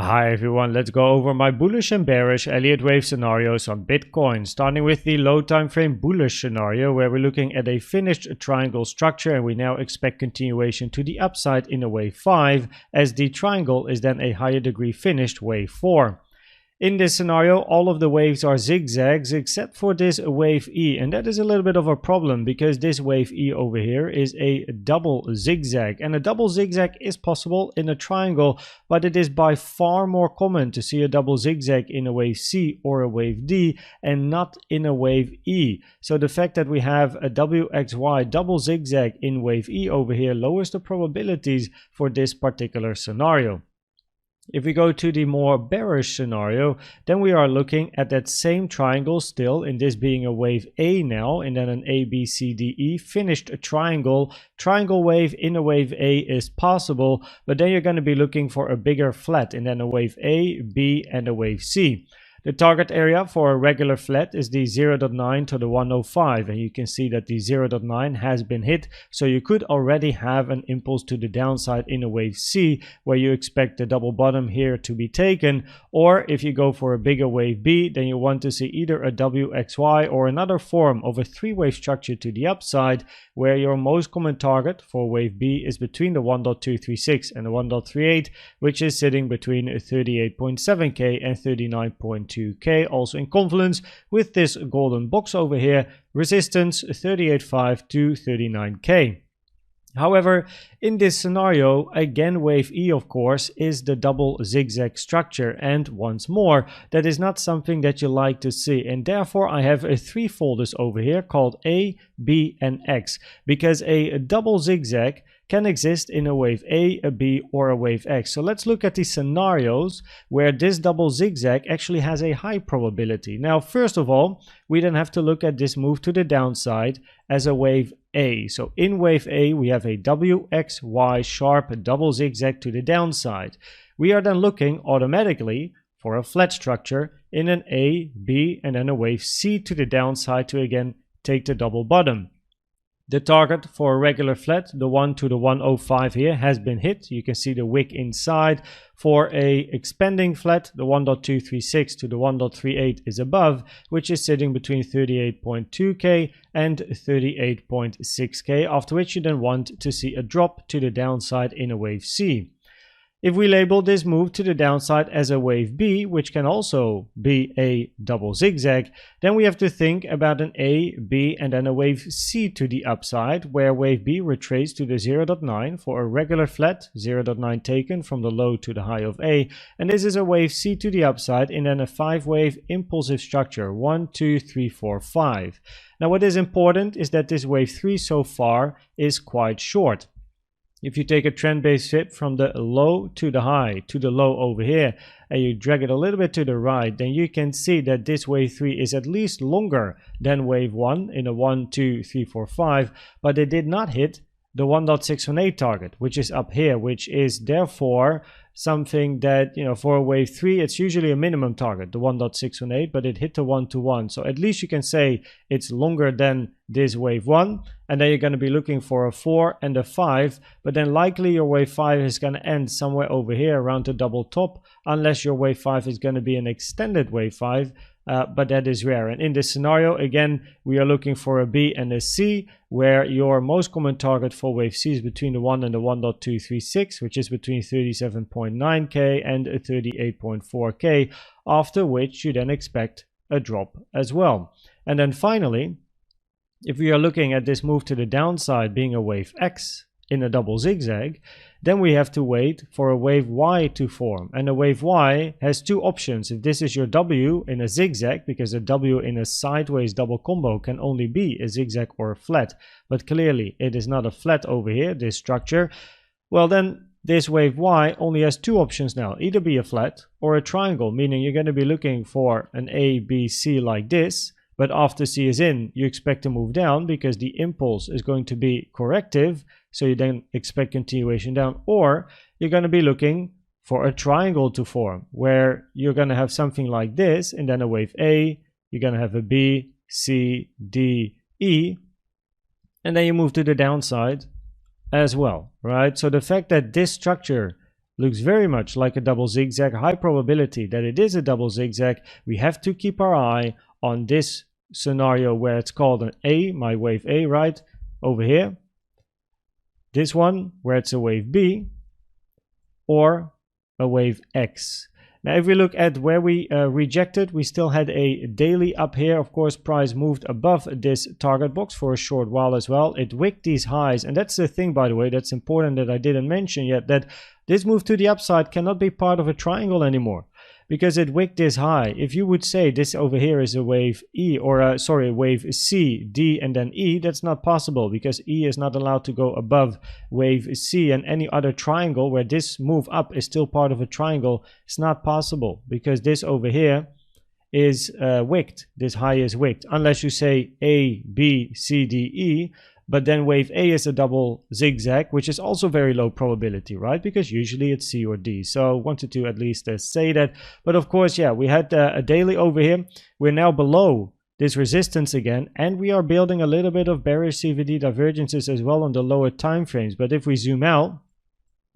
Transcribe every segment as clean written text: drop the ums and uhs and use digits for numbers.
Hi everyone, let's go over my bullish and bearish Elliott Wave scenarios on Bitcoin, starting with the low time frame bullish scenario where we're looking at a finished triangle structure and we now expect continuation to the upside in a wave 5 as the triangle is then a higher degree finished wave 4. In this scenario, all of the waves are zigzags except for this wave E, and that is a little bit of a problem because this wave E over here is a double zigzag, and a double zigzag is possible in a triangle, but it is by far more common to see a double zigzag in a wave C or a wave D and not in a wave E. So the fact that we have a WXY double zigzag in wave E over here lowers the probabilities for this particular scenario. If we go to the more bearish scenario, then we are looking at that same triangle still, in this being a wave A now, and then an A, B, C, D, E, finished triangle wave in a wave A is possible, but then you're going to be looking for a bigger flat, and then a wave A, B, and a wave C. The target area for a regular flat is the 0.9 to the 105, and you can see that the 0.9 has been hit, so you could already have an impulse to the downside in a wave C where you expect the double bottom here to be taken, or if you go for a bigger wave B, then you want to see either a WXY or another form of a three-wave structure to the upside where your most common target for wave B is between the 1.236 and the 1.38, which is sitting between 38.7k and 39.2k, also in confluence with this golden box over here, resistance 38.5 to 39k. However, in this scenario, again wave E of course is the double zigzag structure, and once more that is not something that you like to see, and therefore I have three folders over here called A, B and X, because a double zigzag can exist in a wave A, a B or a wave X. So let's look at the scenarios where this double zigzag actually has a high probability. Now first of all, we then have to look at this move to the downside as a wave A. So in wave A we have a WXY sharp double zigzag to the downside. We are then looking automatically for a flat structure in an A, B and then a wave C to the downside to again take the double bottom. The target for a regular flat, the 1 to the 105 here, has been hit. You can see the wick inside. For a expanding flat, the 1.236 to the 1.38 is above, which is sitting between 38.2k and 38.6k, after which you then want to see a drop to the downside in a wave C. If we label this move to the downside as a wave B, which can also be a double zigzag, then we have to think about an A, B and then a wave C to the upside, where wave B retraces to the 0.9 for a regular flat, 0.9 taken from the low to the high of A, and this is a wave C to the upside in then a 5-wave impulsive structure, 1, 2, 3, 4, 5. Now what is important is that this wave 3 so far is quite short. If you take a trend-based fit from the low to the high to the low over here and you drag it a little bit to the right, then you can see that this wave 3 is at least longer than wave 1 in a 1, 2, 3, 4, 5, but it did not hit the 1.618 target, which is up here, which is therefore something that, you know, for a wave 3 it's usually a minimum target, the 1.618, but it hit the 1-to-1, so at least you can say it's longer than this wave 1, and then you're going to be looking for a 4 and a 5, but then likely your wave 5 is going to end somewhere over here around the double top, unless your wave 5 is going to be an extended wave 5, but that is rare. And in this scenario, again, we are looking for a B and a C, where your most common target for wave C is between the 1 and the 1.236, which is between 37.9k and 38.4k, after which you then expect a drop as well. And then finally, if we are looking at this move to the downside being a wave X in a double zigzag, then we have to wait for a wave Y to form. And a wave Y has two options. If this is your W in a zigzag, because a W in a sideways double combo can only be a zigzag or a flat, but clearly it is not a flat over here, this structure, well then this wave Y only has two options now, either be a flat or a triangle, meaning you're going to be looking for an A, B, C like this, but after C is in, you expect to move down because the impulse is going to be corrective, so you then expect continuation down, or you're going to be looking for a triangle to form, where you're going to have something like this, and then a wave A, you're going to have a B, C, D, E, and then you move to the downside as well, right? So the fact that this structure looks very much like a double zigzag, high probability that it is a double zigzag. We have to keep our eye on this scenario where it's called an A, my wave A, right over here. This one where it's a wave B or a wave X. Now, if we look at where we rejected, we still had a daily up here. Of course, price moved above this target box for a short while as well. It wicked these highs. And that's the thing, by the way, that's important that I didn't mention yet, that this move to the upside cannot be part of a triangle anymore, because it wicked this high. If you would say this over here is a wave E, or a wave C, D, and then E, that's not possible, because E is not allowed to go above wave C, and any other triangle where this move up is still part of a triangle, it's not possible, because this over here is wicked. This high is wicked, unless you say A, B, C, D, E. But then wave A is a double zigzag, which is also very low probability, right? Because usually it's C or D. So wanted to at least say that. But of course, yeah, we had a daily over here. We're now below this resistance again, and we are building a little bit of bearish CVD divergences as well on the lower time frames. But if we zoom out,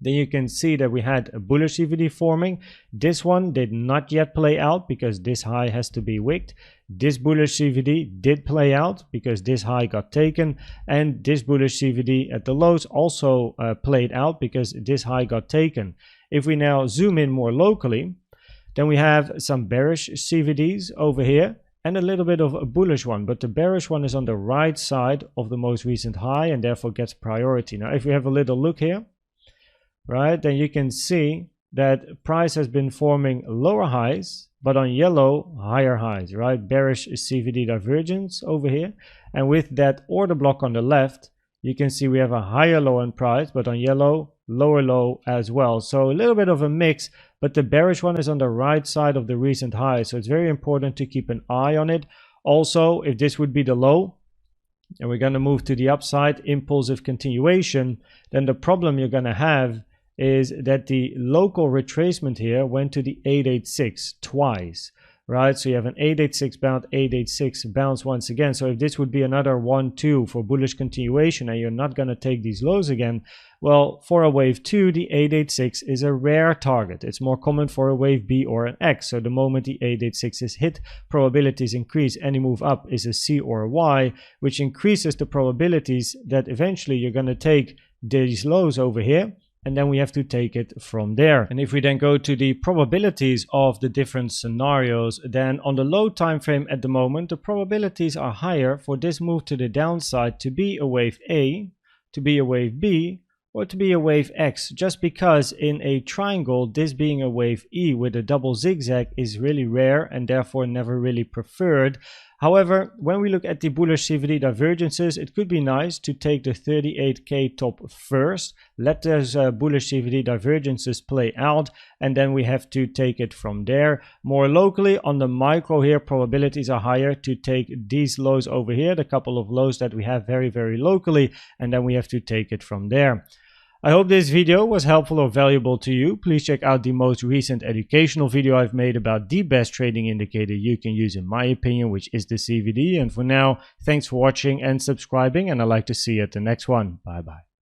then you can see that we had a bullish CVD forming. This one did not yet play out because this high has to be wicked. This bullish CVD did play out because this high got taken, and this bullish CVD at the lows also played out because this high got taken. If we now zoom in more locally, then we have some bearish CVDs over here and a little bit of a bullish one, but the bearish one is on the right side of the most recent high and therefore gets priority. Now, if we have a little look here, right, then you can see that price has been forming lower highs, but on yellow, higher highs, right? Bearish CVD divergence over here. And with that order block on the left, you can see we have a higher low in price, but on yellow, lower low as well. So a little bit of a mix, but the bearish one is on the right side of the recent high. So it's very important to keep an eye on it. Also, if this would be the low, and we're going to move to the upside, impulsive continuation, then the problem you're going to have is that the local retracement here went to the 886 twice, right? So you have an 886 bounce, 886 bounce once again. So if this would be another 1-2 for bullish continuation and you're not going to take these lows again, well, for a wave 2, the 886 is a rare target. It's more common for a wave B or an X. So the moment the 886 is hit, probabilities increase. Any move up is a C or a Y, which increases the probabilities that eventually you're going to take these lows over here, and then we have to take it from there. And if we then go to the probabilities of the different scenarios, then on the low time frame at the moment, the probabilities are higher for this move to the downside to be a wave A, to be a wave B, or to be a wave X, just because in a triangle, this being a wave E with a double zigzag is really rare and therefore never really preferred. However, when we look at the bullish CVD divergences, it could be nice to take the 38K top first, let those bullish CVD divergences play out, and then we have to take it from there. More locally, on the micro here, probabilities are higher to take these lows over here, the couple of lows that we have very, very locally, and then we have to take it from there. I hope this video was helpful or valuable to you. Please check out the most recent educational video I've made about the best trading indicator you can use in my opinion, which is the CVD. And for now, thanks for watching and subscribing, and I'd like to see you at the next one. Bye bye.